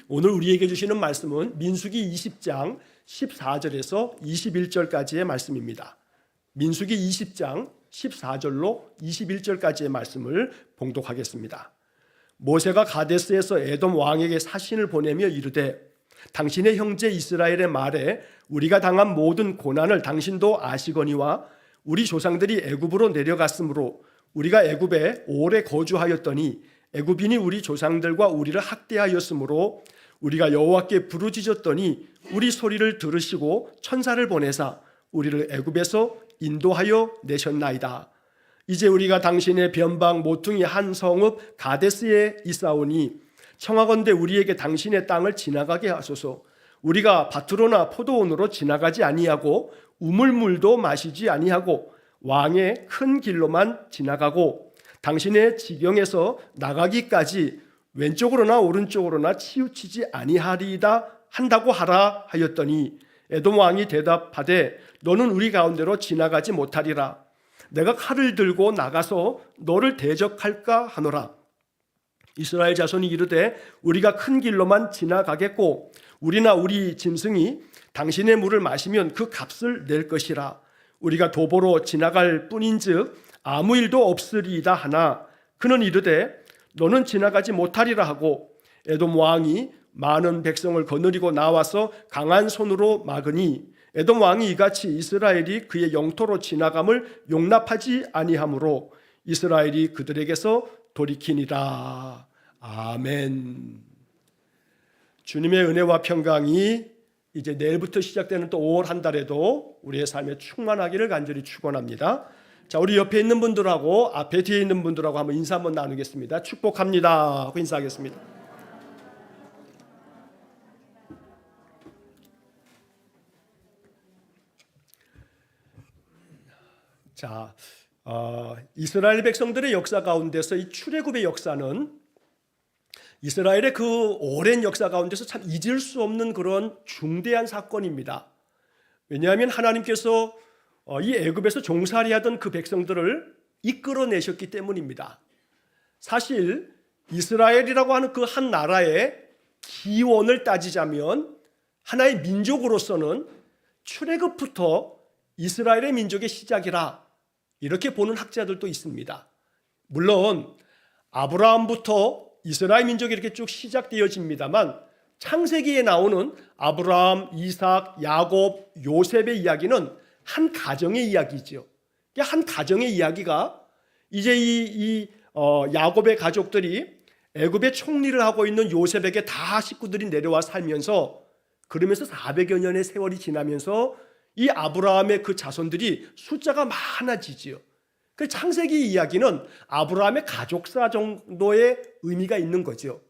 오늘 우리에게 주시는 말씀은 민수기 20장 14절에서 21절까지의 말씀입니다. 민수기 20장 14절로 21절까지의 말씀을 봉독하겠습니다. 모세가 가데스에서 에돔 왕에게 사신을 보내며 이르되 당신의 형제 이스라엘의 말에 우리가 당한 모든 고난을 당신도 아시거니와 우리 조상들이 애굽으로 내려갔으므로 우리가 애굽에 오래 거주하였더니 애굽인이 우리 조상들과 우리를 학대하였으므로 우리가 여호와께 부르짖었더니 우리 소리를 들으시고 천사를 보내사 우리를 애굽에서 인도하여 내셨나이다. 이제 우리가 당신의 변방 모퉁이 한 성읍 가데스에 있사오니 청하건대 우리에게 당신의 땅을 지나가게 하소서. 우리가 밭으로나 포도원으로 지나가지 아니하고 우물물도 마시지 아니하고 왕의 큰 길로만 지나가고 당신의 지경에서 나가기까지 왼쪽으로나 오른쪽으로나 치우치지 아니하리이다 한다고 하라 하였더니 에돔 왕이 대답하되 너는 우리 가운데로 지나가지 못하리라. 내가 칼을 들고 나가서 너를 대적할까 하노라. 이스라엘 자손이 이르되 우리가 큰 길로만 지나가겠고 우리나 우리 짐승이 당신의 물을 마시면 그 값을 낼 것이라. 우리가 도보로 지나갈 뿐인즉 아무 일도 없으리이다 하나 그는 이르되 너는 지나가지 못하리라 하고 에돔 왕이 많은 백성을 거느리고 나와서 강한 손으로 막으니 에돔 왕이 이같이 이스라엘이 그의 영토로 지나감을 용납하지 아니하므로 이스라엘이 그들에게서 돌이키니라. 아멘. 주님의 은혜와 평강이 이제 내일부터 시작되는 또 5월 한 달에도 우리의 삶에 충만하기를 간절히 축원합니다. 자, 우리 옆에 있는 분들하고 앞에 뒤에 있는 분들하고 한번 인사 한번 나누겠습니다. 축복합니다 하고 인사하겠습니다. 자, 이스라엘 백성들의 역사 가운데서 이 출애굽의 역사는 이스라엘의 그 오랜 역사 가운데서 참 잊을 수 없는 그런 중대한 사건입니다. 왜냐하면 하나님께서 이 애굽에서 종살이하던 그 백성들을 이끌어내셨기 때문입니다. 사실 이스라엘이라고 하는 그 한 나라의 기원을 따지자면 하나의 민족으로서는 출애굽부터 이스라엘의 민족의 시작이라 이렇게 보는 학자들도 있습니다. 물론 아브라함부터 이스라엘 민족이 이렇게 쭉 시작되어집니다만 창세기에 나오는 아브라함, 이삭, 야곱, 요셉의 이야기는 한 가정의 이야기죠. 한 가정의 이야기가 이제 야곱의 가족들이 애굽의 총리를 하고 있는 요셉에게 다 식구들이 내려와 살면서 그러면서 400여 년의 세월이 지나면서 이 아브라함의 그 자손들이 숫자가 많아지지요. 그 창세기 이야기는 아브라함의 가족사 정도의 의미가 있는 거죠.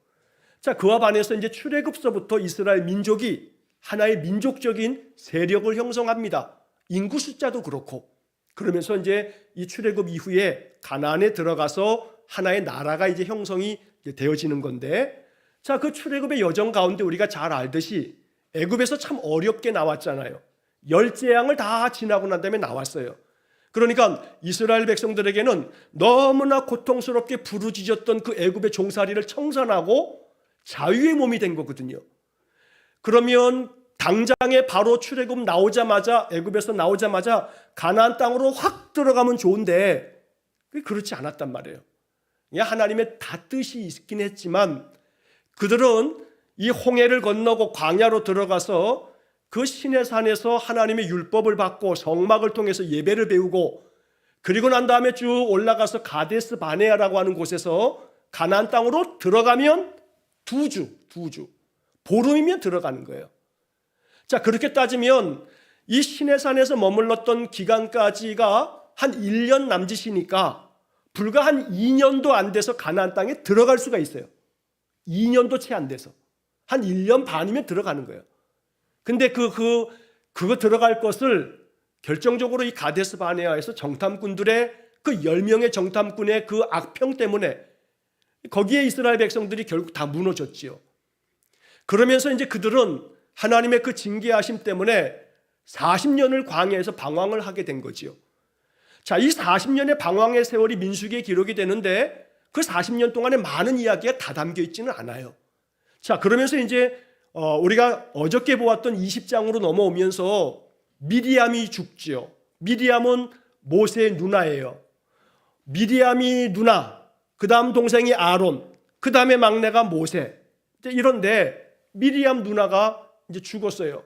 자, 그와 반해서 이제 출애굽서부터 이스라엘 민족이 하나의 민족적인 세력을 형성합니다. 인구 숫자도 그렇고. 그러면서 이제 이 출애굽 이후에 가나안에 들어가서 하나의 나라가 이제 형성이 되어지는 건데, 자, 그 출애굽의 여정 가운데 우리가 잘 알듯이 애굽에서 참 어렵게 나왔잖아요. 10재앙을 다 지나고 난 다음에 나왔어요. 그러니까 이스라엘 백성들에게는 너무나 고통스럽게 부르짖었던 그 애굽의 종살이를 청산하고 자유의 몸이 된 거거든요. 그러면 당장에 바로 출애굽 나오자마자 애굽에서 나오자마자 가나안 땅으로 확 들어가면 좋은데 그렇지 않았단 말이에요. 하나님의 다 뜻이 있긴 했지만 그들은 이 홍해를 건너고 광야로 들어가서 그 시내산에서 하나님의 율법을 받고 성막을 통해서 예배를 배우고 그리고 난 다음에 쭉 올라가서 가데스 바네아라고 하는 곳에서 가나안 땅으로 들어가면 두 주 보름이면 들어가는 거예요. 자, 그렇게 따지면 이 시내산에서 머물렀던 기간까지가 한 1년 남짓이니까 불과 한 2년도 안 돼서 가나안 땅에 들어갈 수가 있어요. 2년도 채 안 돼서 한 1년 반이면 들어가는 거예요. 근데 그거 들어갈 것을 결정적으로 이 가데스 바네아에서 정탐꾼들의 그 10명의 정탐꾼의 그 악평 때문에 거기에 이스라엘 백성들이 결국 다 무너졌지요. 그러면서 이제 그들은 하나님의 그 징계하심 때문에 40년을 광야에서 방황을 하게 된 거지요. 자, 이 40년의 방황의 세월이 민수기에 기록이 되는데 그 40년 동안에 많은 이야기가 다 담겨 있지는 않아요. 자, 그러면서 이제 우리가 어저께 보았던 20장으로 넘어오면서 미리암이 죽지요. 미리암은 모세의 누나예요. 미리암이 누나, 그 다음 동생이 아론, 그 다음에 막내가 모세. 이런데 미리암 누나가 이제 죽었어요.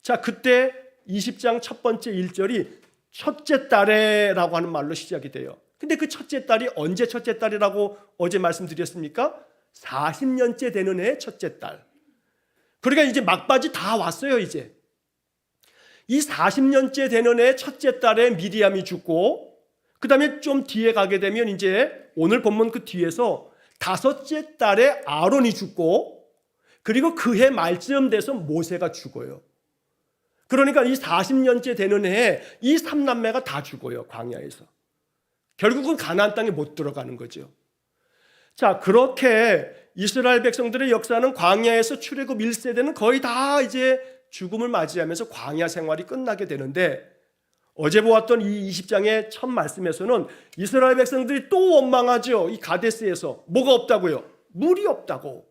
자, 그때 20장 첫 번째 1절이 첫째 딸에라고 하는 말로 시작이 돼요. 근데 그 첫째 딸이 언제 첫째 딸이라고 어제 말씀드렸습니까? 40년째 되는 해 첫째 딸. 그러니까 이제 막바지 다 왔어요, 이제. 이 40년째 되는 해 첫째 딸에 미리암이 죽고, 그 다음에 좀 뒤에 가게 되면 이제 오늘 본문 그 뒤에서 다섯째 딸에 아론이 죽고, 그리고 그 해 말쯤 돼서 모세가 죽어요. 그러니까 이 40년째 되는 해에 이 3남매가 다 죽어요, 광야에서. 결국은 가나안 땅에 못 들어가는 거죠. 자, 그렇게 이스라엘 백성들의 역사는 광야에서 출애굽 1세대는 거의 다 이제 죽음을 맞이하면서 광야 생활이 끝나게 되는데, 어제 보았던 이 20장의 첫 말씀에서는 이스라엘 백성들이 또 원망하죠. 이 가데스에서 뭐가 없다고요? 물이 없다고.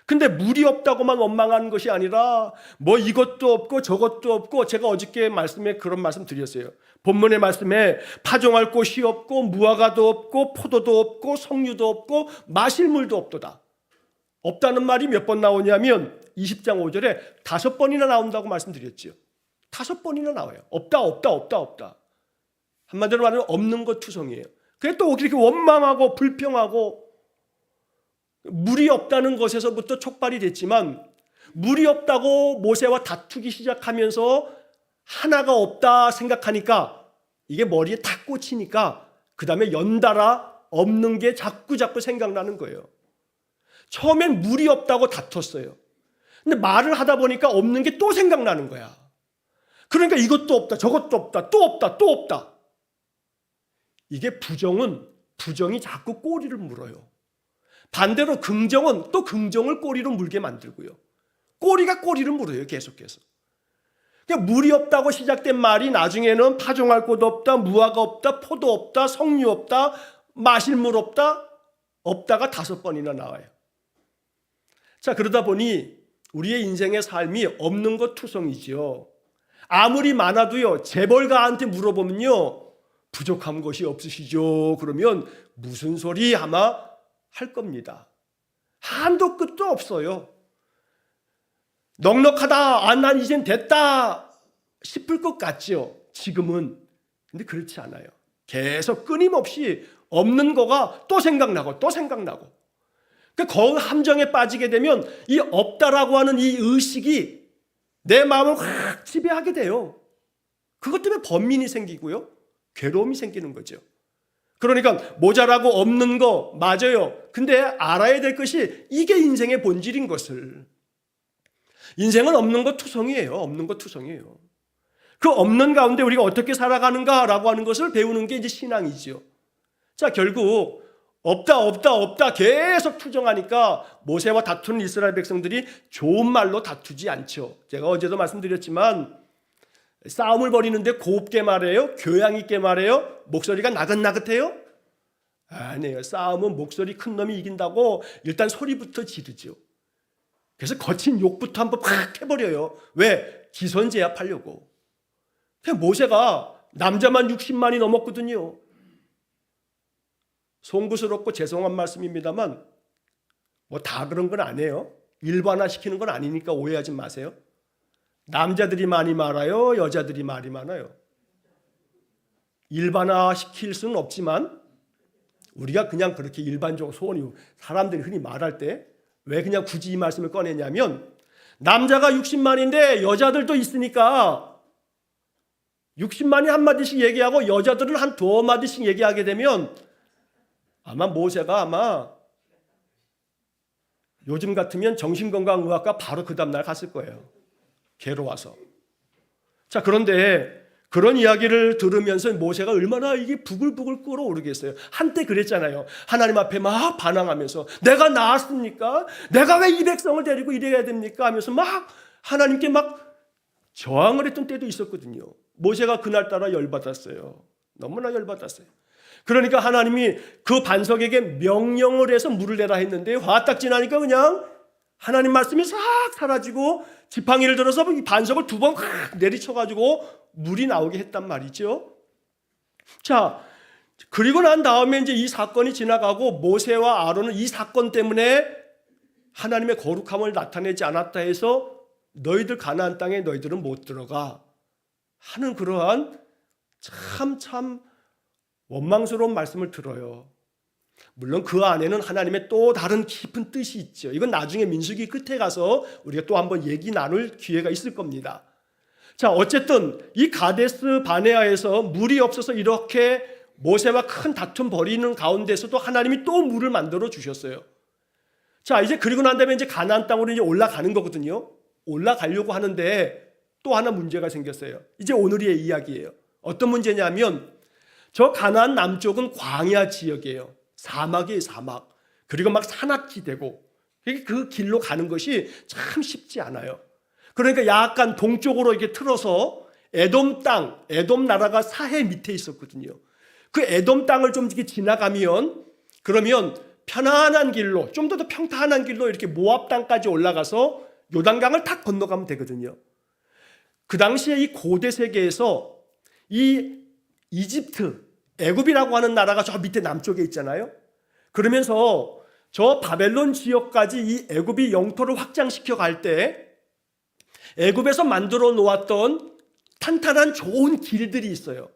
근데 물이 없다고만 원망하는 것이 아니라 뭐 이것도 없고 저것도 없고, 제가 어저께 말씀에 그런 말씀 드렸어요. 본문의 말씀에 파종할 곳이 없고 무화과도 없고 포도도 없고 석류도 없고 마실 물도 없도다. 없다는 말이 몇 번 나오냐면 20장 5절에 5번이나 나온다고 말씀드렸죠. 5번이나 나와요. 없다 없다 없다 없다. 한마디로 말하면 없는 것 투성이에요. 그래 또 이렇게 원망하고 불평하고, 물이 없다는 것에서부터 촉발이 됐지만, 물이 없다고 모세와 다투기 시작하면서 하나가 없다 생각하니까 이게 머리에 탁 꽂히니까 그 다음에 연달아 없는 게 자꾸 생각나는 거예요. 처음엔 물이 없다고 다퉜어요. 근데 말을 하다 보니까 없는 게 또 생각나는 거야. 그러니까 이것도 없다, 저것도 없다, 또 없다, 또 없다. 이게 부정이 자꾸 꼬리를 물어요. 반대로 긍정은 또 긍정을 꼬리로 물게 만들고요. 꼬리가 꼬리를 물어요, 계속해서. 그러니까 물이 없다고 시작된 말이 나중에는 파종할 곳 없다, 무화과 없다, 포도 없다, 석류 없다, 마실 물 없다, 없다가 5번이나 나와요. 자, 그러다 보니 우리의 인생의 삶이 없는 것 투성이지요. 아무리 많아도요, 재벌가한테 물어보면요, 부족한 것이 없으시죠? 그러면 무슨 소리 아마 할 겁니다. 한도 끝도 없어요. 넉넉하다, 난 이젠 됐다 싶을 것 같죠, 지금은. 근데 그렇지 않아요. 계속 끊임없이 없는 거가 또 생각나고 또 생각나고. 그 함정에 빠지게 되면 이 없다라고 하는 이 의식이 내 마음을 확 지배하게 돼요. 그것 때문에 번민이 생기고요, 괴로움이 생기는 거죠. 그러니까 모자라고 없는 거 맞아요. 근데 알아야 될 것이 이게 인생의 본질인 것을. 인생은 없는 것 투성이에요. 없는 것 투성이에요. 그 없는 가운데 우리가 어떻게 살아가는가라고 하는 것을 배우는 게 이제 신앙이죠. 자, 결국 없다 없다 없다 계속 투정하니까 모세와 다투는 이스라엘 백성들이 좋은 말로 다투지 않죠. 제가 어제도 말씀드렸지만 싸움을 벌이는데 곱게 말해요? 교양 있게 말해요? 목소리가 나긋나긋해요? 아니에요. 싸움은 목소리 큰 놈이 이긴다고 일단 소리부터 지르죠. 그래서 거친 욕부터 한번 팍 해버려요. 왜? 기선제압하려고. 그냥 모세가 남자만 60만이 넘었거든요. 송구스럽고 죄송한 말씀입니다만 뭐 다 그런 건 아니에요. 일반화시키는 건 아니니까 오해하지 마세요. 남자들이 많이 말아요, 여자들이 말이 많아요. 일반화시킬 수는 없지만 우리가 그냥 그렇게 일반적으로 소원이, 사람들이 흔히 말할 때 왜 그냥 굳이 이 말씀을 꺼내냐면, 남자가 60만인데 여자들도 있으니까 60만이 한마디씩 얘기하고 여자들은 한 2마디씩 얘기하게 되면 아마 모세가 요즘 같으면 정신건강의학과 바로 그 다음날 갔을 거예요. 괴로워서. 자, 그런데 그런 이야기를 들으면서 모세가 얼마나 이게 부글부글 끓어오르겠어요. 한때 그랬잖아요. 하나님 앞에 막 반항하면서 내가 나았습니까? 내가 왜 이 백성을 데리고 이래야 됩니까? 하면서 막 하나님께 막 저항을 했던 때도 있었거든요. 모세가 그날따라 열받았어요. 너무나 열받았어요. 그러니까 하나님이 그 반석에게 명령을 해서 물을 내라 했는데 화딱 지나니까 그냥 하나님 말씀이 싹 사라지고 지팡이를 들어서 이 반석을 두 번 확 내리쳐가지고 물이 나오게 했단 말이죠. 자, 그리고 난 다음에 이제 이 사건이 지나가고 모세와 아론은 이 사건 때문에 하나님의 거룩함을 나타내지 않았다 해서 너희들 가나안 땅에 너희들은 못 들어가 하는 그러한 참 원망스러운 말씀을 들어요. 물론 그 안에는 하나님의 또 다른 깊은 뜻이 있죠. 이건 나중에 민수기 끝에 가서 우리가 또 한번 얘기 나눌 기회가 있을 겁니다. 자, 어쨌든 이 가데스 바네아에서 물이 없어서 이렇게 모세와 큰 다툼 벌이는 가운데서도 하나님이 또 물을 만들어 주셨어요. 자, 이제 그리고 난 다음에 이제 가나안 땅으로 이제 올라가는 거거든요. 올라가려고 하는데 또 하나 문제가 생겼어요. 이제 오늘의 이야기예요. 어떤 문제냐면 저 가나안 남쪽은 광야 지역이에요. 사막이에요, 사막. 그리고 막 산악지대고 그 길로 가는 것이 참 쉽지 않아요. 그러니까 약간 동쪽으로 이렇게 틀어서 에돔 땅, 에돔 나라가 사해 밑에 있었거든요. 그 에돔 땅을 좀 이렇게 지나가면 그러면 편안한 길로 좀 더 평탄한 길로 이렇게 모압 땅까지 올라가서 요단강을 탁 건너가면 되거든요. 그 당시에 이 고대 세계에서 이 이집트, 애굽이라고 하는 나라가 저 밑에 남쪽에 있잖아요. 그러면서 저 바벨론 지역까지 이 애굽이 영토를 확장시켜 갈 때 애굽에서 만들어 놓았던 탄탄한 좋은 길들이 있어요.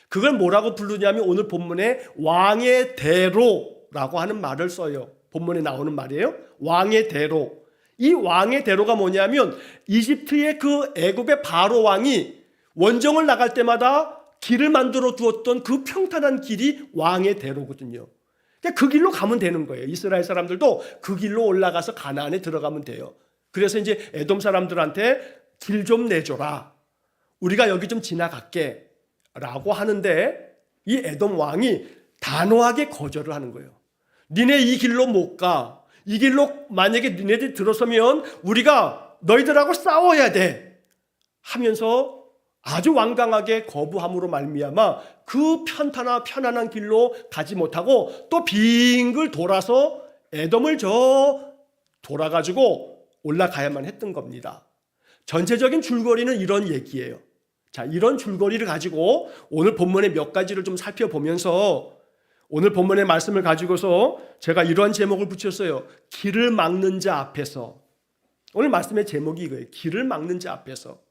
그걸 뭐라고 부르냐면 오늘 본문에 왕의 대로라고 하는 말을 써요. 본문에 나오는 말이에요. 왕의 대로. 이 왕의 대로가 뭐냐면 이집트의 그 애굽의 바로 왕이 원정을 나갈 때마다 길을 만들어 두었던 그 평탄한 길이 왕의 대로거든요. 그러니까 그 길로 가면 되는 거예요. 이스라엘 사람들도 그 길로 올라가서 가나안에 들어가면 돼요. 그래서 이제 에돔 사람들한테 길 좀 내줘라. 우리가 여기 좀 지나갈게. 라고 하는데 이 에돔 왕이 단호하게 거절을 하는 거예요. 니네 이 길로 못 가. 이 길로 만약에 니네들이 들어서면 우리가 너희들하고 싸워야 돼. 하면서 아주 완강하게 거부함으로 말미암아 그 편안한 길로 가지 못하고 또 빙글 돌아서 에돔을 돌아가지고 올라가야만 했던 겁니다. 전체적인 줄거리는 이런 얘기예요. 자, 이런 줄거리를 가지고 오늘 본문의 몇 가지를 좀 살펴보면서 오늘 본문의 말씀을 가지고서 제가 이런 제목을 붙였어요. 길을 막는 자 앞에서. 오늘 말씀의 제목이 이거예요. 길을 막는 자 앞에서.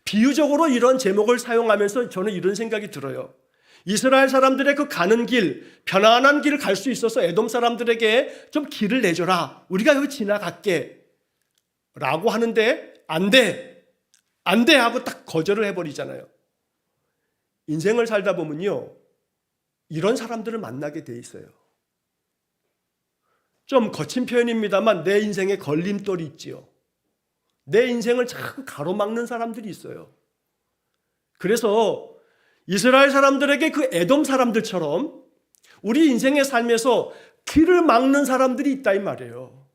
비유적으로 이런 제목을 사용하면서 저는 이런 생각이 들어요. 이스라엘 사람들의 그 가는 길, 편안한 길을 갈 수 있어서 에돔 사람들에게 좀 길을 내줘라. 우리가 여기 지나갈게. 라고 하는데 안 돼 하고 딱 거절을 해버리잖아요. 인생을 살다 보면요, 이런 사람들을 만나게 돼 있어요. 좀 거친 표현입니다만 내 인생에 걸림돌이 있지요. 내 인생을 자꾸 가로막는 사람들이 있어요. 그래서 이스라엘 사람들에게 그 에돔 사람들처럼 우리 인생의 삶에서 길을 막는 사람들이 있다 이 말이에요.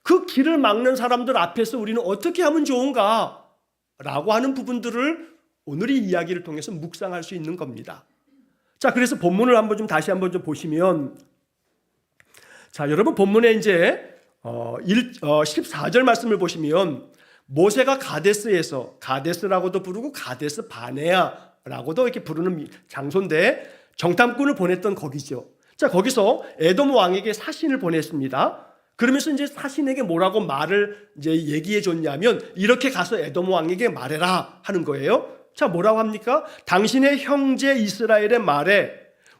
그 길을 막는 사람들 앞에서 우리는 어떻게 하면 좋은가? 라고 하는 부분들을 오늘 이 이야기를 통해서 묵상할 수 있는 겁니다. 자, 그래서 본문을 다시 한번 좀 보시면, 자, 여러분 본문에 이제 14절 말씀을 보시면 모세가 가데스에서, 가데스라고도 부르고 가데스 바네아라고도 이렇게 부르는 장소인데 정탐꾼을 보냈던 거기죠. 자, 거기서 에돔 왕에게 사신을 보냈습니다. 그러면서 이제 사신에게 뭐라고 말을 이제 얘기해 줬냐면 이렇게 가서 에돔 왕에게 말해라 하는 거예요. 자, 뭐라고 합니까? 당신의 형제 이스라엘의 말에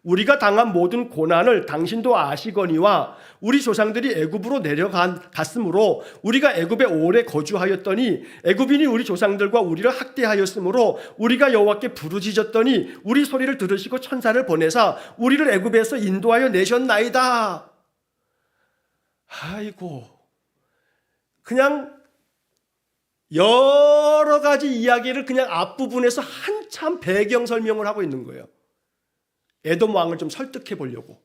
우리가 당한 모든 고난을 당신도 아시거니와 우리 조상들이 애굽으로 내려갔으므로 우리가 애굽에 오래 거주하였더니 애굽인이 우리 조상들과 우리를 학대하였으므로 우리가 여호와께 부르짖었더니 우리 소리를 들으시고 천사를 보내사 우리를 애굽에서 인도하여 내셨나이다. 아이고, 그냥 여러 가지 이야기를 그냥 앞부분에서 한참 배경 설명을 하고 있는 거예요. 에돔 왕을 좀 설득해 보려고.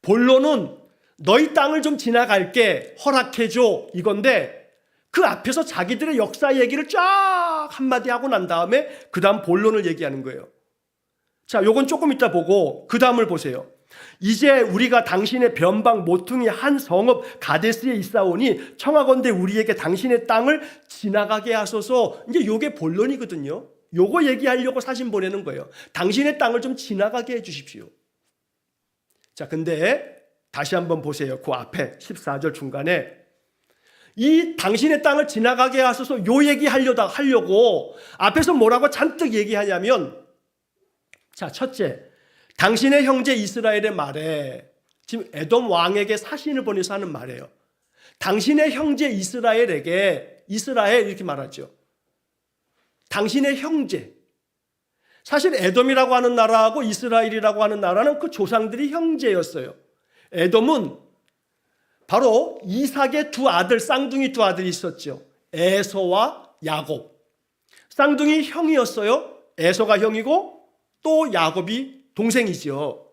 본론은 너희 땅을 좀 지나갈게, 허락해줘 이건데 그 앞에서 자기들의 역사 얘기를 쫙 한마디 하고 난 다음에 그 다음 본론을 얘기하는 거예요. 자, 요건 조금 이따 보고 그 다음을 보세요. 이제 우리가 당신의 변방 모퉁이 한 성읍 가데스에 있사오니 청하건대 우리에게 당신의 땅을 지나가게 하소서. 이제 요게 본론이거든요. 요거 얘기하려고 사진 보내는 거예요. 당신의 땅을 좀 지나가게 해 주십시오. 자, 근데 다시 한번 보세요. 그 앞에 14절 중간에 이 당신의 땅을 지나가게 하소서 요 얘기 하려고 앞에서 뭐라고 잔뜩 얘기하냐면, 자, 첫째, 당신의 형제 이스라엘의 말에, 지금 에돔 왕에게 사신을 보내서 하는 말이에요. 당신의 형제 이스라엘에게, 이스라엘 이렇게 말하죠. 당신의 형제. 사실 에돔이라고 하는 나라하고 이스라엘이라고 하는 나라는 그 조상들이 형제였어요. 에돔은 바로 이삭의 두 아들, 쌍둥이 두 아들이 있었죠. 에서와 야곱. 쌍둥이 형이었어요. 에서가 형이고 또 야곱이 동생이죠.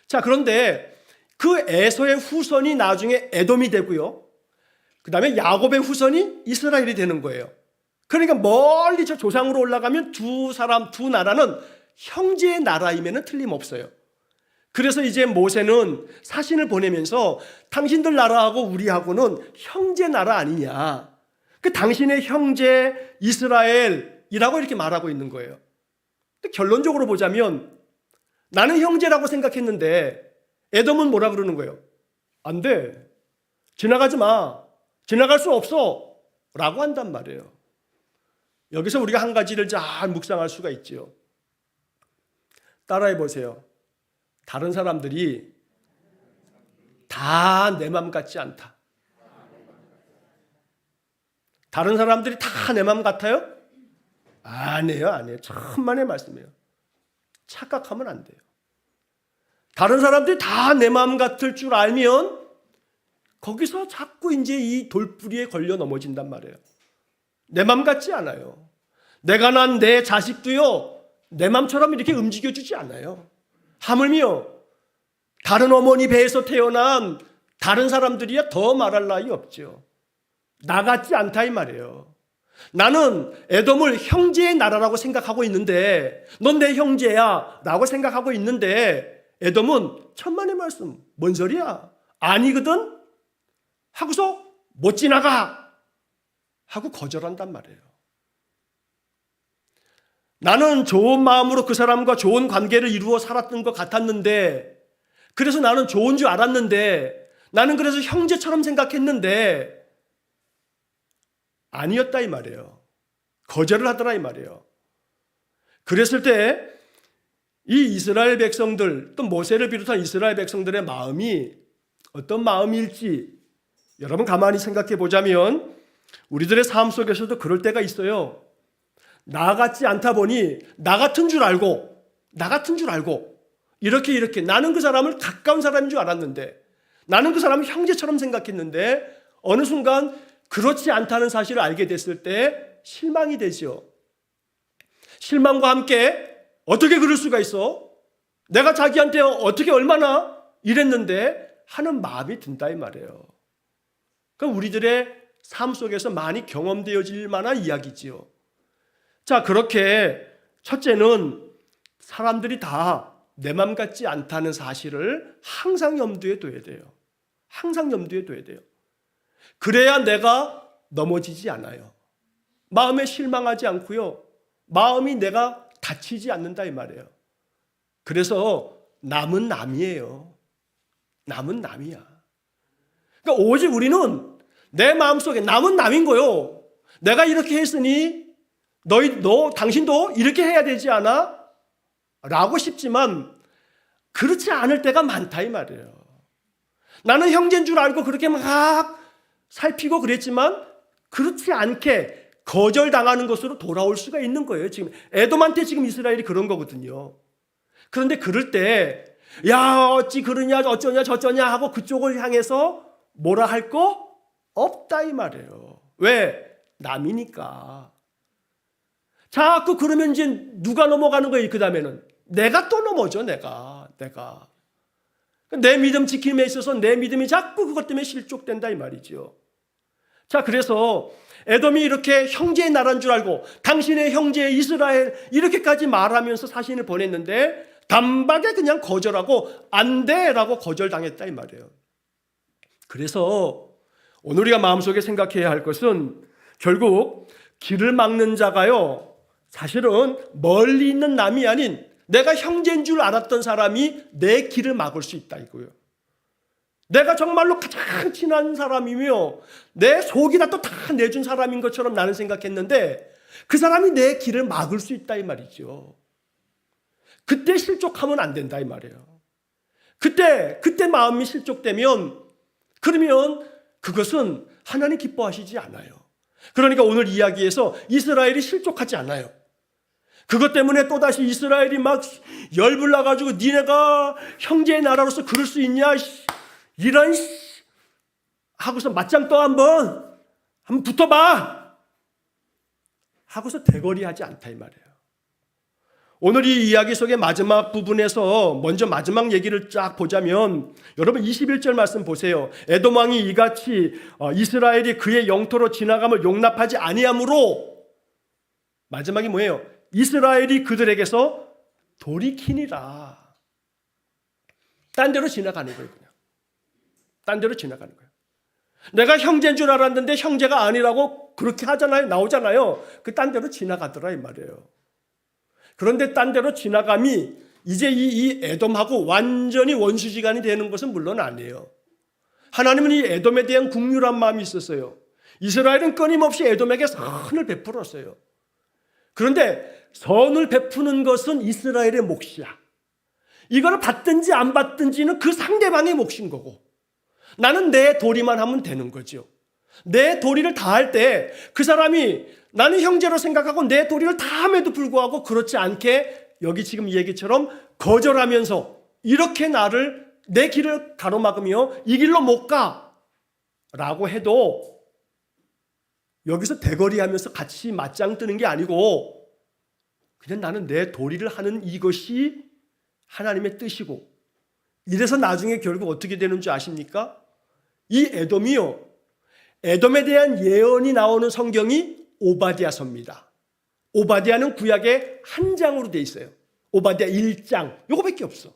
자, 그런데 그 에서의 후손이 나중에 에돔이 되고요. 그 다음에 야곱의 후손이 이스라엘이 되는 거예요. 그러니까 멀리 저 조상으로 올라가면 두 나라는 형제의 나라임에는 틀림없어요. 그래서 이제 모세는 사신을 보내면서 당신들 나라하고 우리하고는 형제 나라 아니냐. 그 당신의 형제 이스라엘이라고 이렇게 말하고 있는 거예요. 근데 결론적으로 보자면 나는 형제라고 생각했는데 에돔은 뭐라 그러는 거예요? 안 돼. 지나가지 마. 지나갈 수 없어. 라고 한단 말이에요. 여기서 우리가 한 가지를 잘 묵상할 수가 있죠. 따라해 보세요. 다른 사람들이 다 내 맘 같지 않다. 다른 사람들이 다 내 맘 같아요? 아니에요, 아니에요. 천만의 말씀이에요. 착각하면 안 돼요. 다른 사람들이 다 내 맘 같을 줄 알면 거기서 자꾸 이제 이 돌뿌리에 걸려 넘어진단 말이에요. 내 맘 같지 않아요. 내가 난 내 자식도요, 내 맘처럼 이렇게 움직여주지 않아요. 하물며 다른 어머니 배에서 태어난 다른 사람들이야 더 말할 나위 없죠. 나 같지 않다 이 말이에요. 나는 에돔을 형제의 나라라고 생각하고 있는데, 넌 내 형제야 라고 생각하고 있는데, 에돔은 천만의 말씀, 뭔 소리야? 아니거든? 하고서 못 지나가 하고 거절한단 말이에요. 나는 좋은 마음으로 그 사람과 좋은 관계를 이루어 살았던 것 같았는데, 그래서 나는 좋은 줄 알았는데, 나는 그래서 형제처럼 생각했는데 아니었다 이 말이에요. 거절을 하더라 이 말이에요. 그랬을 때 이 이스라엘 백성들, 또 모세를 비롯한 이스라엘 백성들의 마음이 어떤 마음일지 여러분 가만히 생각해 보자면 우리들의 삶 속에서도 그럴 때가 있어요. 나 같지 않다 보니 나 같은 줄 알고 이렇게 나는 그 사람을 가까운 사람인 줄 알았는데, 나는 그 사람을 형제처럼 생각했는데 어느 순간 그렇지 않다는 사실을 알게 됐을 때 실망이 되죠. 실망과 함께 어떻게 그럴 수가 있어? 내가 자기한테 어떻게 얼마나 이랬는데 하는 마음이 든다 이 말이에요. 그러니까 우리들의 삶 속에서 많이 경험되어질 만한 이야기지요. 자, 그렇게 첫째는 사람들이 다 내 맘 같지 않다는 사실을 항상 염두에 둬야 돼요. 항상 염두에 둬야 돼요. 그래야 내가 넘어지지 않아요. 마음에 실망하지 않고요. 마음이 내가 다치지 않는다 이 말이에요. 그래서 남은 남이에요. 남은 남이야. 그러니까 오직 우리는 내 마음속에 남은 남인 거요. 내가 이렇게 했으니 당신도 이렇게 해야 되지 않아? 라고 싶지만 그렇지 않을 때가 많다 이 말이에요. 나는 형제인 줄 알고 그렇게 막 살피고 그랬지만 그렇지 않게 거절당하는 것으로 돌아올 수가 있는 거예요. 지금 에돔한테 지금 이스라엘이 그런 거거든요. 그런데 그럴 때 야 어찌 그러냐 어쩌냐 저쩌냐 하고 그쪽을 향해서 뭐라 할 거 없다 이 말이에요. 왜? 남이니까. 자꾸 그러면 이제 누가 넘어가는 거예요? 그 다음에는 내가 또 넘어져. 내가 내 믿음 지킴에 있어서 내 믿음이 자꾸 그것 때문에 실족된다 이 말이죠. 자, 그래서 에돔이 이렇게 형제의 나라인 줄 알고 당신의 형제 이스라엘 이렇게까지 말하면서 사신을 보냈는데 단박에 그냥 거절하고 안 돼라고 거절당했다 이 말이에요. 그래서 오늘 우리가 마음속에 생각해야 할 것은 결국 길을 막는 자가요, 사실은 멀리 있는 남이 아닌 내가 형제인 줄 알았던 사람이 내 길을 막을 수 있다 이거예요. 내가 정말로 가장 친한 사람이며 내 속이라도 다 내준 사람인 것처럼 나는 생각했는데 그 사람이 내 길을 막을 수 있다 이 말이죠. 그때 실족하면 안 된다 이 말이에요. 그때 마음이 실족되면 그러면 그것은 하나님 기뻐하시지 않아요. 그러니까 오늘 이야기에서 이스라엘이 실족하지 않아요. 그것 때문에 또다시 이스라엘이 막 열불 나가지고 니네가 형제의 나라로서 그럴 수 있냐 이런 하고서 맞짱 떠 한번 붙어봐 하고서 대거리하지 않다 이 말이에요. 오늘 이 이야기 속의 마지막 부분에서 먼저 마지막 얘기를 쫙 보자면 여러분 21절 말씀 보세요. 에돔 왕이 이같이 이스라엘이 그의 영토로 지나감을 용납하지 아니하므로 마지막이 뭐예요? 이스라엘이 그들에게서 돌이키니라. 딴 데로 지나가는 거예요. 그냥 딴 데로 지나가는 거예요. 내가 형제인 줄 알았는데 형제가 아니라고 그렇게 하잖아요. 나오잖아요. 그 딴 데로 지나가더라 이 말이에요. 그런데 딴 데로 지나감이 이제 이 에돔하고 완전히 원수지간이 되는 것은 물론 아니에요. 하나님은 이 에돔에 대한 긍휼한 마음이 있었어요. 이스라엘은 끊임없이 에돔에게 선을 베풀었어요. 그런데 선을 베푸는 것은 이스라엘의 몫이야. 이걸 받든지 안 받든지는 그 상대방의 몫인 거고 나는 내 도리만 하면 되는 거죠. 내 도리를 다 할 때 그 사람이 나는 형제로 생각하고 내 도리를 다 함에도 불구하고 그렇지 않게 여기 지금 이 얘기처럼 거절하면서 이렇게 내 길을 가로막으며 이 길로 못 가라고 해도 여기서 대거리하면서 같이 맞짱 뜨는 게 아니고 그냥 나는 내 도리를 하는 이것이 하나님의 뜻이고 이래서 나중에 결국 어떻게 되는 줄 아십니까? 이 에돔이요, 에돔에 대한 예언이 나오는 성경이 오바댜서입니다. 오바댜는 구약의 한 장으로 돼 있어요. 오바댜 1장 요거밖에 없어.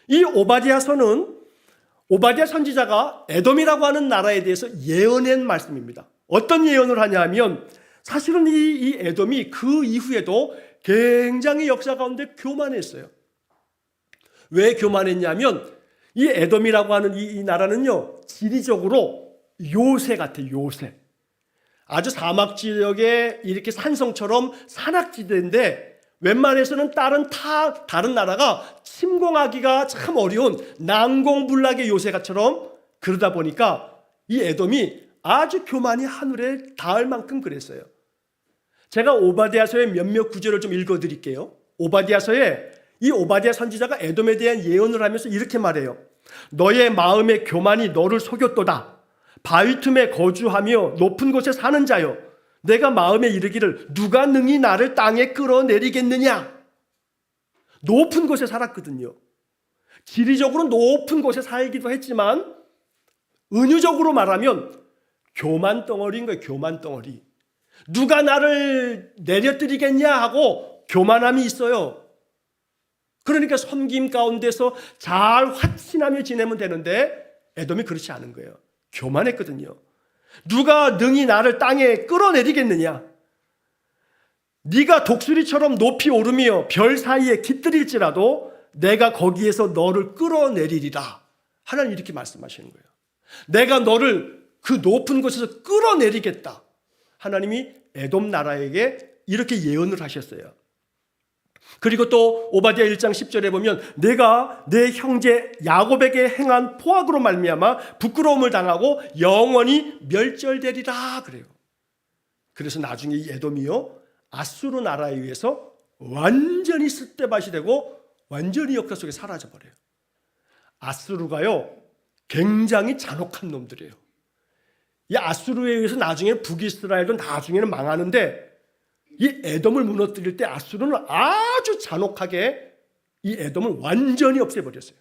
이 오바댜서는 오바댜 선지자가 에돔이라고 하는 나라에 대해서 예언한 말씀입니다. 어떤 예언을 하냐면 사실은 이 에돔이 그 이후에도 굉장히 역사 가운데 교만했어요. 왜 교만했냐면 이 에돔이라고 하는 이 나라는요, 지리적으로 요새 같아요. 요새. 아주 사막 지역에 이렇게 산성처럼 산악지대인데 웬만해서는 다른 나라가 침공하기가 참 어려운 난공불락의 요새가처럼 그러다 보니까 이 에돔이 아주 교만이 하늘에 닿을 만큼 그랬어요. 제가 오바댜서의 몇몇 구절을 좀 읽어드릴게요. 오바댜서에 이 오바댜 선지자가 에돔에 대한 예언을 하면서 이렇게 말해요. 너의 마음의 교만이 너를 속였도다. 바위 틈에 거주하며 높은 곳에 사는 자여, 내가 마음에 이르기를 누가 능히 나를 땅에 끌어내리겠느냐. 높은 곳에 살았거든요. 지리적으로 높은 곳에 살기도 했지만 은유적으로 말하면 교만 덩어리인 거예요. 교만 덩어리. 누가 나를 내려뜨리겠냐 하고 교만함이 있어요. 그러니까 섬김 가운데서 잘 화친하며 지내면 되는데 에돔이 그렇지 않은 거예요. 교만했거든요. 누가 능히 나를 땅에 끌어내리겠느냐. 네가 독수리처럼 높이 오르며 별 사이에 깃들일지라도 내가 거기에서 너를 끌어내리리라. 하나님 이렇게 말씀하시는 거예요. 내가 너를 그 높은 곳에서 끌어내리겠다. 하나님이 에돔 나라에게 이렇게 예언을 하셨어요. 그리고 또 오바댜 1장 10절에 보면 내가 내 형제 야곱에게 행한 포악으로 말미암아 부끄러움을 당하고 영원히 멸절되리라 그래요. 그래서 나중에 이 에돔이요, 아수르 나라에 의해서 완전히 싯대밭이 되고 완전히 역사 속에 사라져버려요. 아수르가요 굉장히 잔혹한 놈들이에요. 이 아수르에 의해서 나중에 북이스라엘도 나중에는 망하는데 이 에돔을 무너뜨릴 때 아수르는 아주 잔혹하게 이 에돔을 완전히 없애버렸어요.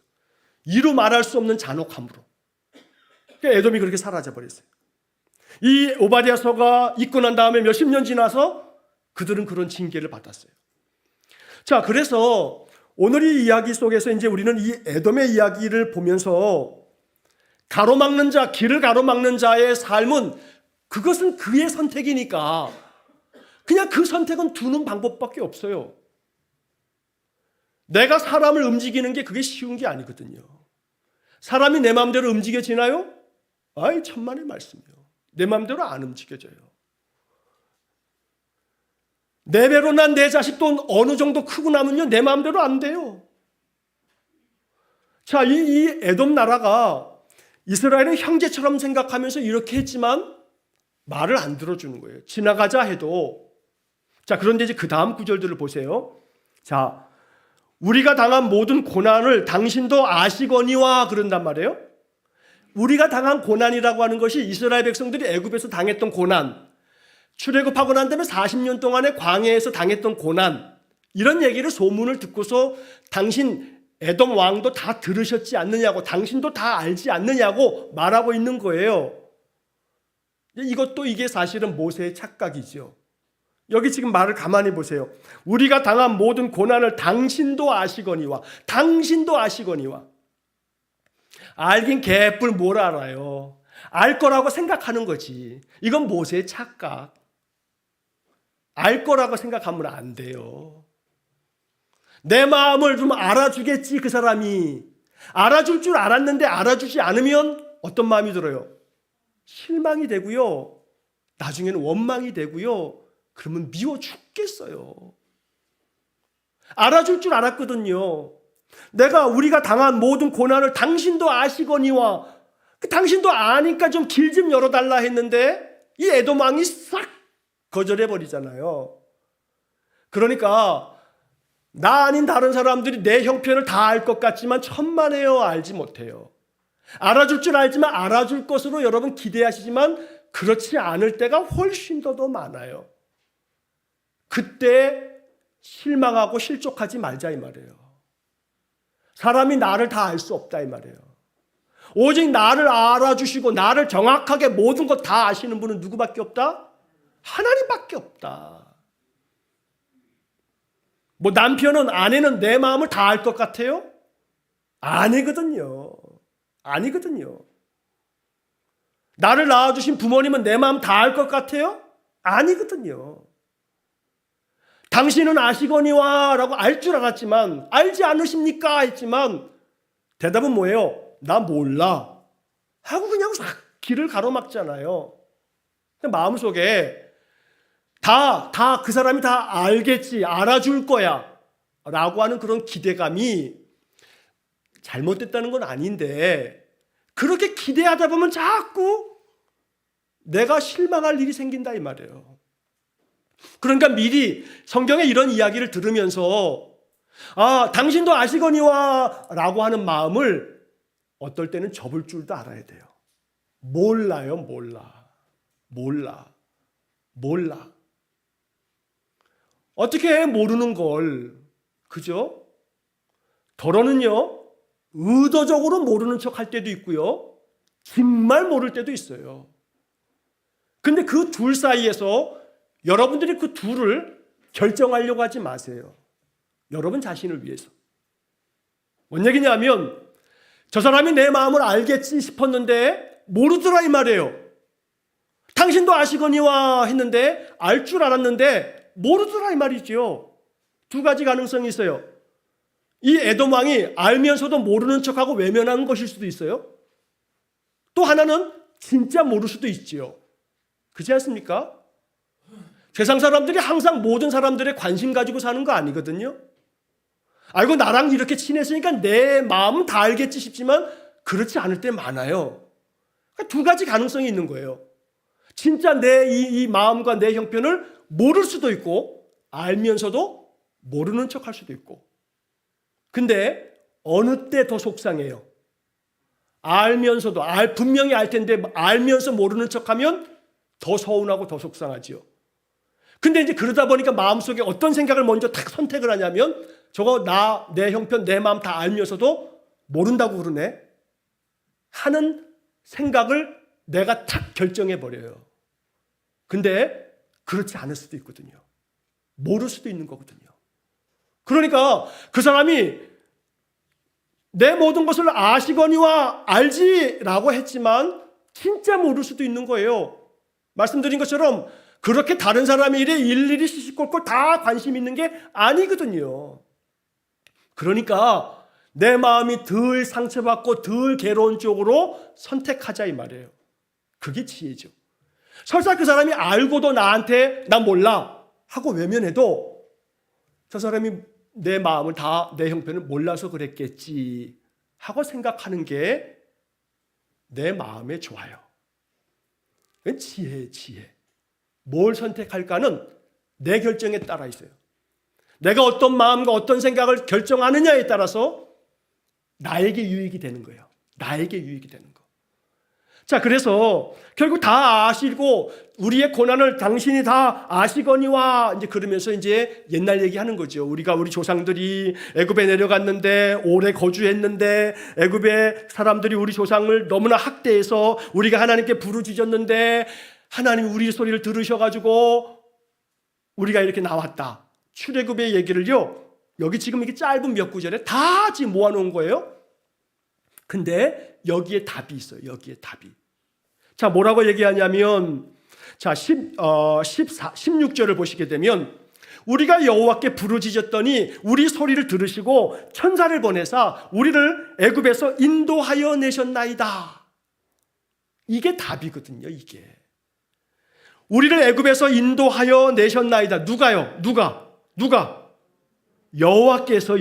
이루 말할 수 없는 잔혹함으로. 그러니까 에돔이 그렇게 사라져버렸어요. 이 오바댜서가 있고 난 다음에 몇십 년 지나서 그들은 그런 징계를 받았어요. 자, 그래서 오늘 이 이야기 속에서 이제 우리는 이 에돔의 이야기를 보면서 가로막는 자, 길을 가로막는 자의 삶은 그것은 그의 선택이니까 그냥 그 선택은 두는 방법밖에 없어요. 내가 사람을 움직이는 게 그게 쉬운 게 아니거든요. 사람이 내 마음대로 움직여지나요? 아이, 천만의 말씀이요. 내 마음대로 안 움직여져요. 내 배로 난 내 자식도 어느 정도 크고 나면요, 내 마음대로 안 돼요. 자, 이 에돔 나라가 이스라엘은 형제처럼 생각하면서 이렇게 했지만 말을 안 들어주는 거예요. 지나가자 해도. 자, 그런데 이제 그 다음 구절들을 보세요. 자, 우리가 당한 모든 고난을 당신도 아시거니와 그런단 말이에요. 우리가 당한 고난이라고 하는 것이 이스라엘 백성들이 애굽에서 당했던 고난, 출애굽하고 난 다음에 40년 동안의 광야에서 당했던 고난, 이런 얘기를 소문을 듣고서 당신 에돔 왕도 다 들으셨지 않느냐고, 당신도 다 알지 않느냐고 말하고 있는 거예요. 이것도 이게 사실은 모세의 착각이죠. 여기 지금 말을 가만히 보세요. 우리가 당한 모든 고난을 당신도 아시거니와, 당신도 아시거니와. 알긴 개뿔 뭘 알아요. 알 거라고 생각하는 거지. 이건 모세의 착각. 알 거라고 생각하면 안 돼요. 내 마음을 좀 알아주겠지, 그 사람이. 알아줄 줄 알았는데 알아주지 않으면 어떤 마음이 들어요? 실망이 되고요. 나중에는 원망이 되고요. 그러면 미워 죽겠어요. 알아줄 줄 알았거든요. 우리가 당한 모든 고난을 당신도 아시거니와, 당신도 아니까 좀 길 좀 열어달라 했는데 이 에돔 왕이 싹 거절해버리잖아요. 그러니까 나 아닌 다른 사람들이 내 형편을 다 알 것 같지만 천만에요, 알지 못해요. 알아줄 줄 알지만 알아줄 것으로 여러분 기대하시지만 그렇지 않을 때가 훨씬 더 많아요. 그때 실망하고 실족하지 말자 이 말이에요. 사람이 나를 다 알 수 없다 이 말이에요. 오직 나를 알아주시고 나를 정확하게 모든 것 다 아시는 분은 누구밖에 없다? 하나님밖에 없다. 뭐 남편은, 아내는 내 마음을 다 알 것 같아요? 아니거든요. 아니거든요. 나를 낳아주신 부모님은 내 마음 다 알 것 같아요? 아니거든요. 당신은 아시거니와 라고 알 줄 알았지만, 알지 않으십니까? 했지만 대답은 뭐예요? 나 몰라 하고 그냥 싹 길을 가로막잖아요. 마음속에 그 사람이 다 알겠지, 알아줄 거야 라고 하는 그런 기대감이 잘못됐다는 건 아닌데, 그렇게 기대하다 보면 자꾸 내가 실망할 일이 생긴다 이 말이에요. 그러니까 미리 성경에 이런 이야기를 들으면서 당신도 아시거니와 라고 하는 마음을 어떨 때는 접을 줄도 알아야 돼요. 몰라요. 몰라. 어떻게 해, 모르는 걸. 그죠? 더러는요, 의도적으로 모르는 척 할 때도 있고요, 정말 모를 때도 있어요. 근데 그 둘 사이에서 여러분들이 그 둘을 결정하려고 하지 마세요. 여러분 자신을 위해서. 뭔 얘기냐면, 저 사람이 내 마음을 알겠지 싶었는데 모르더라 이 말이에요. 당신도 아시거니와 했는데 알 줄 알았는데 모르더라 이 말이죠. 두 가지 가능성이 있어요. 이 에돔 왕이 알면서도 모르는 척하고 외면한 것일 수도 있어요. 또 하나는 진짜 모를 수도 있지요. 그렇지 않습니까? 세상 사람들이 항상 모든 사람들의 관심 가지고 사는 거 아니거든요. 알고 나랑 이렇게 친했으니까 내 마음 다 알겠지 싶지만 그렇지 않을 때 많아요. 그러니까 두 가지 가능성이 있는 거예요. 진짜 내 이 마음과 내 형편을 모를 수도 있고, 알면서도 모르는 척 할 수도 있고. 근데 어느 때 더 속상해요? 알면서도, 분명히 알 텐데 알면서 모르는 척하면 더 서운하고 더 속상하지요. 근데 이제 그러다 보니까 마음속에 어떤 생각을 먼저 딱 선택을 하냐면, 저거 내 형편, 내 마음 다 알면서도 모른다고 그러네 하는 생각을 내가 탁 결정해버려요. 근데 그렇지 않을 수도 있거든요. 모를 수도 있는 거거든요. 그러니까 그 사람이 내 모든 것을 아시거니와 알지라고 했지만 진짜 모를 수도 있는 거예요. 말씀드린 것처럼 그렇게 다른 사람의 일에 일일이 시시콜콜 다 관심 있는 게 아니거든요. 그러니까 내 마음이 덜 상처받고 덜 괴로운 쪽으로 선택하자 이 말이에요. 그게 지혜죠. 설사 그 사람이 알고도 나한테 나 몰라 하고 외면해도 저 사람이 내 마음을 다 내 형편을 몰라서 그랬겠지 하고 생각하는 게 내 마음에 좋아요. 그건 지혜예요, 지혜. 뭘 선택할까는 내 결정에 따라 있어요. 내가 어떤 마음과 어떤 생각을 결정하느냐에 따라서 나에게 유익이 되는 거예요. 나에게 유익이 되는 거. 자, 그래서 결국 다 아시고 우리의 고난을 당신이 다 아시거니와 이제 그러면서 이제 옛날 얘기하는 거죠. 우리 조상들이 애굽에 내려갔는데 오래 거주했는데 애굽의 사람들이 우리 조상을 너무나 학대해서 우리가 하나님께 부르짖었는데 하나님이 우리 소리를 들으셔가지고 우리가 이렇게 나왔다. 출애굽의 얘기를요. 여기 지금 이게 짧은 몇 구절에 다 지금 모아놓은 거예요. 근데 여기에 답이 있어요. 여기에 답이. 자, 뭐라고 얘기하냐면 자, 16절을 보시게 되면 우리가 여호와께 부르짖었더니 우리 소리를 들으시고 천사를 보내사 우리를 애굽에서 인도하여 내셨나이다. 이게 답이거든요. 이게. 우리를 애굽에서 인도하여 내셨나이다. 누가요? 누가? 여호와께서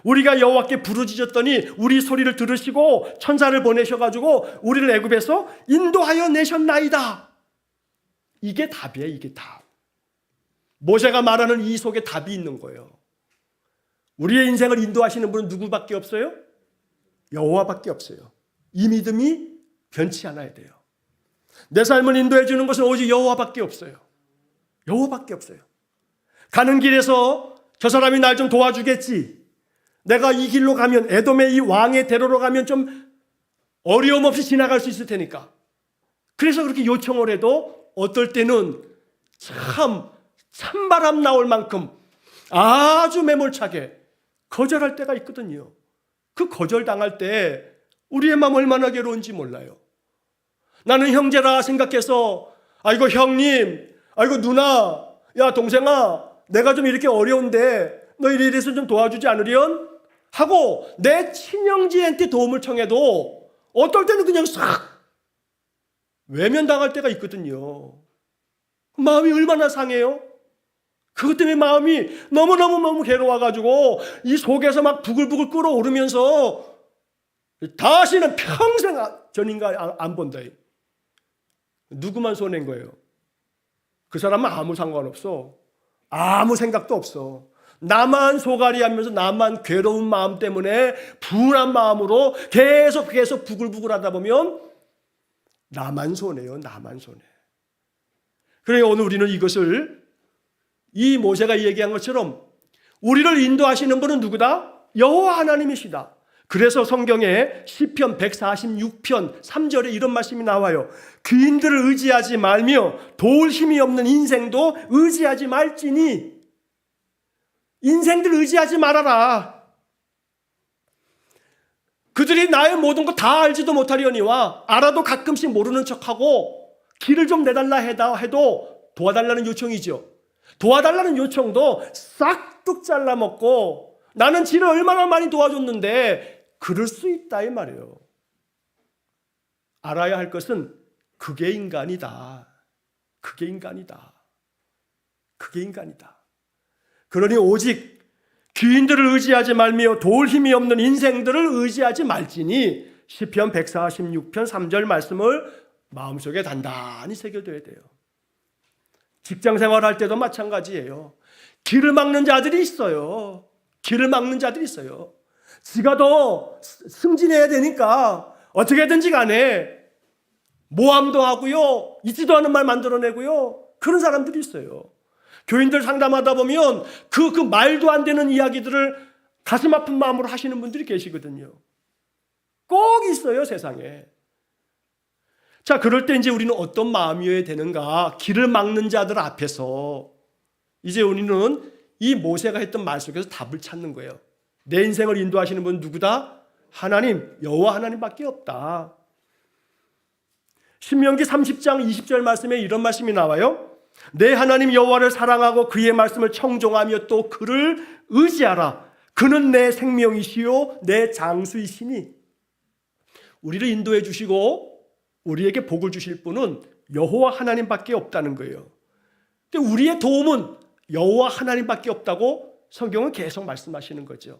우리가 여호와께 부르짖었더니 우리 소리를 들으시고 천사를 보내셔가지고 우리를 애굽에서 인도하여 내셨나이다. 이게 답이에요. 이게 답. 모세가 말하는 이 속에 답이 있는 거예요. 우리의 인생을 인도하시는 분은 누구밖에 없어요? 여호와밖에 없어요. 이 믿음이 변치 않아야 돼요. 내 삶을 인도해 주는 것은 오직 여호와밖에 없어요. 여호와밖에 없어요. 가는 길에서 저 사람이 날 좀 도와주겠지. 내가 이 길로 가면 에돔의 이 왕의 대로로 가면 좀 어려움 없이 지나갈 수 있을 테니까. 그래서 그렇게 요청을 해도 어떨 때는 찬바람 나올 만큼 아주 매몰차게 거절할 때가 있거든요. 그 거절당할 때 우리의 마음 얼마나 괴로운지 몰라요. 나는 형제라 생각해서 아이고 형님, 아이고 누나, 야 동생아, 내가 좀 이렇게 어려운데 너 이래서 좀 도와주지 않으련? 하고 내 친형제한테 도움을 청해도 어떨 때는 그냥 싹 외면당할 때가 있거든요. 마음이 얼마나 상해요? 그것 때문에 마음이 너무너무 괴로워가지고 이 속에서 막 부글부글 끓어오르면서 다시는 평생 전 인간 안 본다. 누구만 손해인 거예요? 그 사람은 아무 상관없어. 아무 생각도 없어. 나만 소갈이 하면서 나만 괴로운 마음 때문에 분한 마음으로 계속 부글부글 하다 보면 나만 손해요. 나만 손해. 그러니까 오늘 우리는 이것을 이 모세가 얘기한 것처럼 우리를 인도하시는 분은 누구다? 여호와 하나님이시다. 그래서 성경에 시편 146편 3절에 이런 말씀이 나와요. 귀인들을 의지하지 말며 도울 힘이 없는 인생도 의지하지 말지니. 인생들 의지하지 말아라. 그들이 나의 모든 거 다 알지도 못하려니와 알아도 가끔씩 모르는 척하고 길을 좀 내달라 해도 도와달라는 요청이죠. 도와달라는 요청도 싹둑 잘라먹고 나는 지를 얼마나 많이 도와줬는데 그럴 수 있다 이 말이에요. 알아야 할 것은 그게 인간이다. 그게 인간이다. 그게 인간이다. 그러니 오직 귀인들을 의지하지 말며 도울 힘이 없는 인생들을 의지하지 말지니 시편 146편 3절 말씀을 마음속에 단단히 새겨둬야 돼요. 직장생활 할 때도 마찬가지예요. 길을 막는 자들이 있어요. 길을 막는 자들이 있어요. 지가 더 승진해야 되니까 어떻게든지 간에 모함도 하고요. 있지도 않은 말 만들어내고요. 그런 사람들이 있어요. 교인들 상담하다 보면 그 말도 안 되는 이야기들을 가슴 아픈 마음으로 하시는 분들이 계시거든요. 꼭 있어요, 세상에. 자, 그럴 때 이제 우리는 어떤 마음이어야 되는가? 길을 막는 자들 앞에서 이제 우리는 이 모세가 했던 말 속에서 답을 찾는 거예요. 내 인생을 인도하시는 분은 누구다? 하나님, 여호와 하나님밖에 없다. 신명기 30장 20절 말씀에 이런 말씀이 나와요. 내 하나님 여호와를 사랑하고 그의 말씀을 청종하며 또 그를 의지하라. 그는 내 생명이시요 내 장수이시니. 우리를 인도해 주시고 우리에게 복을 주실 분은 여호와 하나님밖에 없다는 거예요. 근데 우리의 도움은 여호와 하나님밖에 없다고 성경은 계속 말씀하시는 거죠.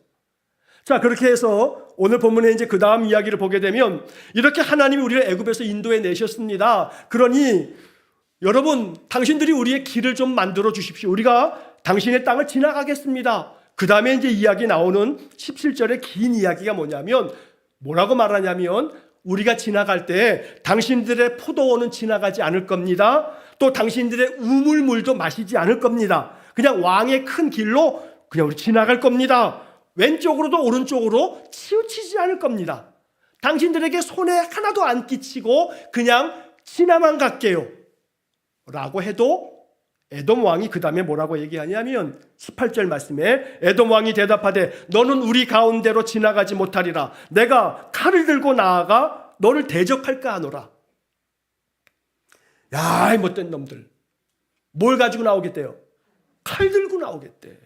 자, 그렇게 해서 오늘 본문에 이제 그 다음 이야기를 보게 되면 이렇게 하나님이 우리를 애굽에서 인도해 내셨습니다. 그러니 여러분, 당신들이 우리의 길을 좀 만들어 주십시오. 우리가 당신의 땅을 지나가겠습니다. 그 다음에 이제 이야기 나오는 17절의 긴 이야기가 뭐냐면 뭐라고 말하냐면 우리가 지나갈 때 당신들의 포도원은 지나가지 않을 겁니다. 또 당신들의 우물물도 마시지 않을 겁니다. 그냥 왕의 큰 길로 그냥 우리 지나갈 겁니다. 왼쪽으로도 오른쪽으로 치우치지 않을 겁니다. 당신들에게 손에 하나도 안 끼치고 그냥 지나만 갈게요 라고 해도 에돔 왕이 그 다음에 뭐라고 얘기하냐면 18절 말씀에 에돔 왕이 대답하되 너는 우리 가운데로 지나가지 못하리라. 내가 칼을 들고 나아가 너를 대적할까 하노라. 야, 이 못된 놈들. 뭘 가지고 나오겠대요? 칼 들고 나오겠대.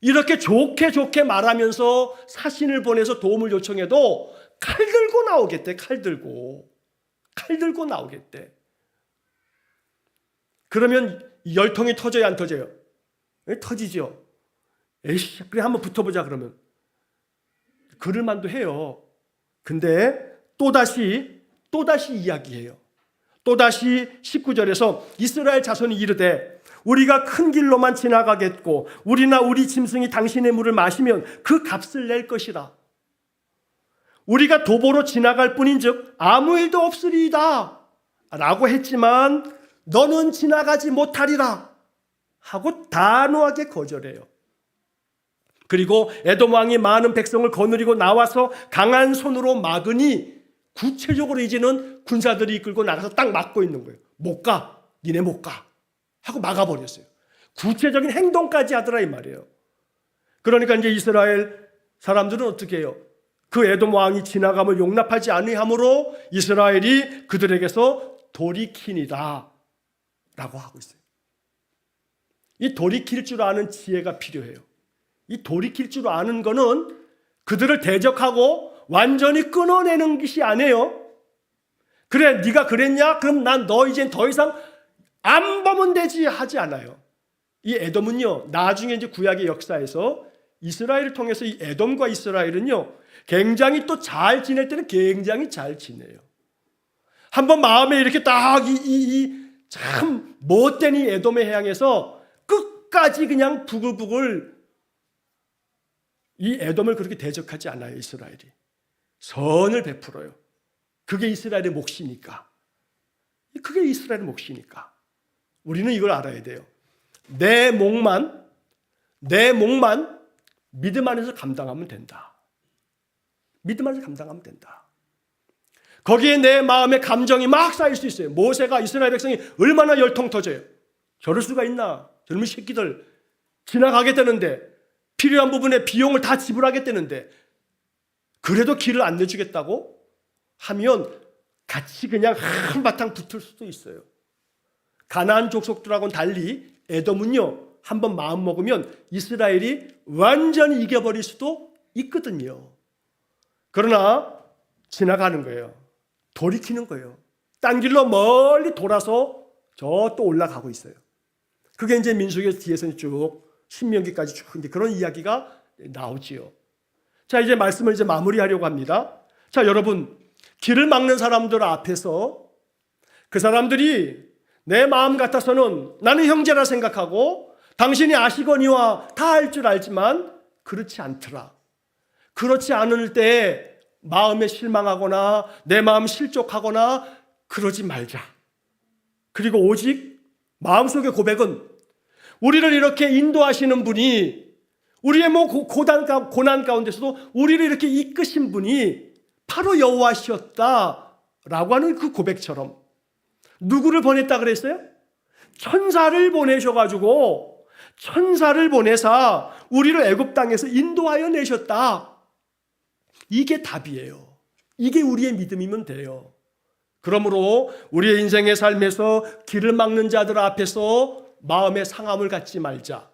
이렇게 좋게 말하면서 사신을 보내서 도움을 요청해도 칼 들고 나오겠대. 칼 들고 나오겠대. 그러면 열통이 터져야 안 터져요? 터지죠. 에이씨, 그래 한번 붙어보자 그러면. 그럴만도 해요. 근데 또다시 이야기해요. 또다시 19절에서 이스라엘 자손이 이르되 우리가 큰 길로만 지나가겠고 우리나 우리 짐승이 당신의 물을 마시면 그 값을 낼 것이라. 우리가 도보로 지나갈 뿐인즉 아무 일도 없으리이다 라고 했지만 너는 지나가지 못하리라 하고 단호하게 거절해요. 그리고 에돔 왕이 많은 백성을 거느리고 나와서 강한 손으로 막으니 구체적으로 이제는 군사들이 이끌고 나가서 딱 막고 있는 거예요. 못 가, 니네 못 가 하고 막아버렸어요. 구체적인 행동까지 하더라 이 말이에요. 그러니까 이제 이스라엘 사람들은 어떻게 해요? 그 에돔 왕이 지나감을 용납하지 아니하므로 이스라엘이 그들에게서 돌이키니라 라고 하고 있어요. 이 돌이킬 줄 아는 지혜가 필요해요. 이 돌이킬 줄 아는 거는 그들을 대적하고 완전히 끊어내는 것이 아니에요. 그래, 네가 그랬냐? 그럼 난 너 이젠 더 이상 안 보면 되지 하지 않아요. 이 에돔은요, 나중에 이제 구약의 역사에서 이스라엘을 통해서 이 에돔과 이스라엘은요, 굉장히 또 잘 지낼 때는 굉장히 잘 지내요. 한번 마음에 이렇게 딱 참 못된 이 에돔에 향해서 끝까지 그냥 부글부글 이 에돔을 그렇게 대적하지 않아요. 이스라엘이 선을 베풀어요. 그게 이스라엘의 몫이니까. 그게 이스라엘의 몫이니까. 우리는 이걸 알아야 돼요. 내 몫만 믿음 안에서 감당하면 된다. 믿음 안에서 감당하면 된다. 거기에 내 마음의 감정이 막 쌓일 수 있어요. 모세가 이스라엘 백성이 얼마나 열통 터져요. 저럴 수가 있나. 젊은 새끼들 지나가겠다는데 필요한 부분에 비용을 다 지불하겠다는데 그래도 길을 안 내주겠다고 하면 같이 그냥 한바탕 붙을 수도 있어요. 가나안 족속들하고는 달리 에돔은요, 한번 마음 먹으면 이스라엘이 완전히 이겨버릴 수도 있거든요. 그러나 지나가는 거예요. 돌이키는 거예요. 딴 길로 멀리 돌아서 저 또 올라가고 있어요. 그게 이제 민수기 뒤에서 쭉 신명기까지 쭉 이제 그런 이야기가 나오지요. 자, 이제 말씀을 이제 마무리하려고 합니다. 자, 여러분, 길을 막는 사람들 앞에서 그 사람들이 내 마음 같아서는 나는 형제라 생각하고 당신이 아시거니와 다 할 줄 알지만 그렇지 않더라. 그렇지 않을 때 마음에 실망하거나 내 마음 실족하거나 그러지 말자. 그리고 오직 마음속의 고백은 우리를 이렇게 인도하시는 분이 우리의 뭐 고난 가운데서도 우리를 이렇게 이끄신 분이 바로 여호와시었다라고 하는 그 고백처럼 누구를 보냈다 그랬어요? 천사를 보내셔가지고 천사를 보내사 우리를 애굽 땅에서 인도하여 내셨다. 이게 답이에요. 이게 우리의 믿음이면 돼요. 그러므로 우리의 인생의 삶에서 길을 막는 자들 앞에서 마음의 상함을 갖지 말자.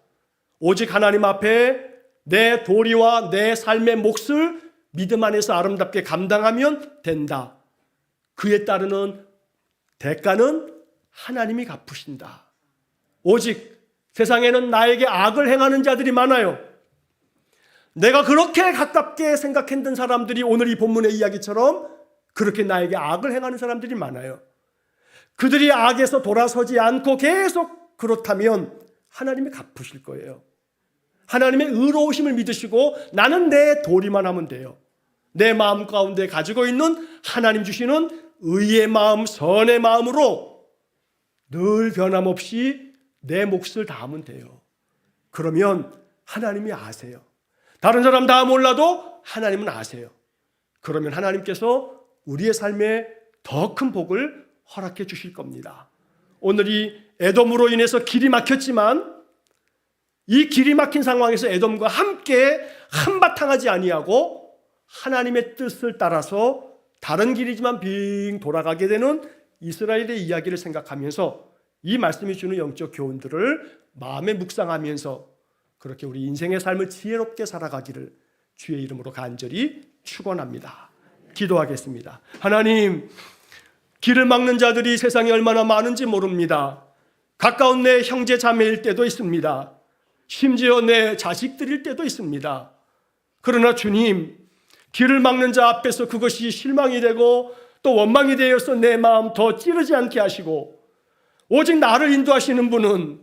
오직 하나님 앞에 내 도리와 내 삶의 몫을 믿음 안에서 아름답게 감당하면 된다. 그에 따르는 대가는 하나님이 갚으신다. 오직 세상에는 나에게 악을 행하는 자들이 많아요. 내가 그렇게 가깝게 생각했던 사람들이 오늘 이 본문의 이야기처럼 그렇게 나에게 악을 행하는 사람들이 많아요. 그들이 악에서 돌아서지 않고 계속 그렇다면 하나님이 갚으실 거예요. 하나님의 의로우심을 믿으시고 나는 내 도리만 하면 돼요. 내 마음 가운데 가지고 있는 하나님 주시는 의의 마음, 선의 마음으로 늘 변함없이 내 몫을 다하면 돼요. 그러면 하나님이 아세요. 다른 사람 다 몰라도 하나님은 아세요. 그러면 하나님께서 우리의 삶에 더 큰 복을 허락해 주실 겁니다. 오늘 이 에돔으로 인해서 길이 막혔지만 이 길이 막힌 상황에서 에돔과 함께 한바탕 하지 아니하고 하나님의 뜻을 따라서 다른 길이지만 빙 돌아가게 되는 이스라엘의 이야기를 생각하면서 이 말씀이 주는 영적 교훈들을 마음에 묵상하면서 그렇게 우리 인생의 삶을 지혜롭게 살아가기를 주의 이름으로 간절히 축원합니다. 기도하겠습니다. 하나님, 길을 막는 자들이 세상에 얼마나 많은지 모릅니다. 가까운 내 형제 자매일 때도 있습니다. 심지어 내 자식들일 때도 있습니다. 그러나 주님, 길을 막는 자 앞에서 그것이 실망이 되고 또 원망이 되어서 내 마음 더 찌르지 않게 하시고 오직 나를 인도하시는 분은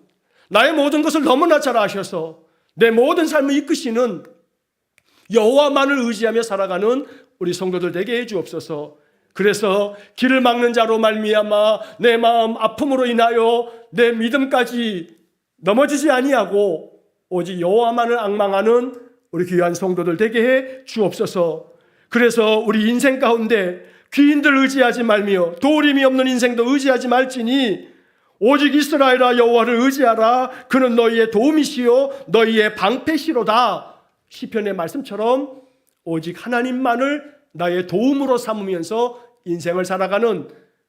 나의 모든 것을 너무나 잘 아셔서 내 모든 삶을 이끄시는 여호와만을 의지하며 살아가는 우리 성도들 되게 해 주옵소서. 그래서 길을 막는 자로 말미암아 내 마음 아픔으로 인하여 내 믿음까지 넘어지지 아니하고 오직 여호와만을 앙망하는 우리 귀한 성도들 되게 해 주옵소서. 그래서 우리 인생 가운데 귀인들 의지하지 말며 도림이 없는 인생도 의지하지 말지니 오직 이스라엘아 여호와를 의지하라. 그는 너희의 도움이시요 너희의 방패시로다. 시편의 말씀처럼 오직 하나님만을 나의 도움으로 삼으면서 인생을 살아가는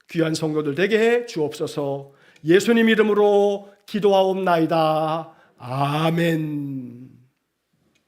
귀한 성도들 되게 해 주옵소서. 예수님 이름으로 기도하옵나이다. 아멘.